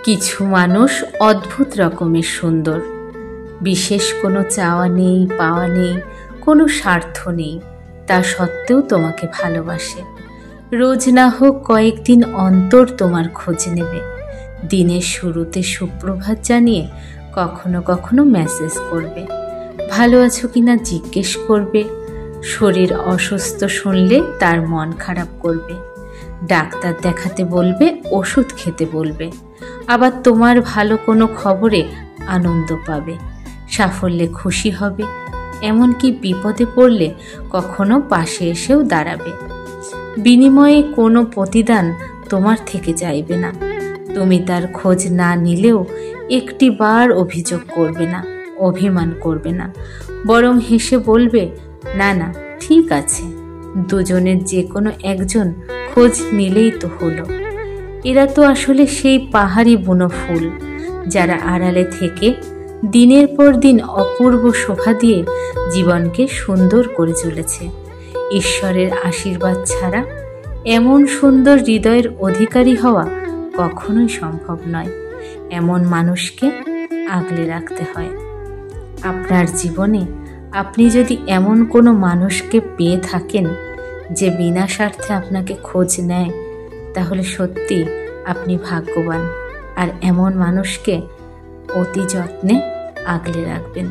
কিছু মানুষ অদ্ভুত রকমের সুন্দর। বিশেষ কোনো চাওয়া নেই, পাওয়া নেই, কোনো স্বার্থ নেই, তা সত্ত্বেও তোমাকে ভালোবাসে। রোজ না হোক কয়েকদিন অন্তর তোমার খোঁজ নেবে। দিনের শুরুতে সুপ্রভাত জানিয়ে কখনো কখনো মেসেজ করবে, ভালো আছো কিনা জিজ্ঞেস করবে। শরীর অসুস্থ শুনলে তার মন খারাপ করবে, ডাক্তার দেখাতে বলবে, ওষুধ খেতে বলবে। আবার তোমার ভালো কোনো খবরে আনন্দ পাবে, সাফল্যে খুশি হবে, এমনকি বিপদে পড়লে কখনো পাশে এসেও দাঁড়াবে। বিনিময়ে কোনো প্রতিদান তোমার থেকে চাইবে না। তুমি তার খোঁজ না নিলেও একটি বার অভিযোগ করবে না, অভিমান করবে না, বরং হেসে বলবে, না না ঠিক আছে, দুজনের যে কোনো একজন খোঁজ নিলেই তো হলো। এরা তো আসলে সেই পাহাড়ি বুনো ফুল, যারা আড়ালে থেকে দিনের পর দিন অপূর্ব শোভা দিয়ে জীবনকে সুন্দর করে চলেছে। ঈশ্বরের আশীর্বাদ ছাড়া এমন সুন্দর হৃদয়ের অধিকারী হওয়া কখনোই সম্ভব নয়। এমন মানুষকে আগলে রাখতে হয়। আপনার জীবনে আপনি যদি এমন কোনো মানুষকে পেয়ে থাকেন যে বিনা স্বার্থে আপনাকে খোঁজ নেয়, তাহলে সত্যি আপনি ভাগ্যবান। আর এমন মানুষকে অতি যত্নে আগলে রাখবেন।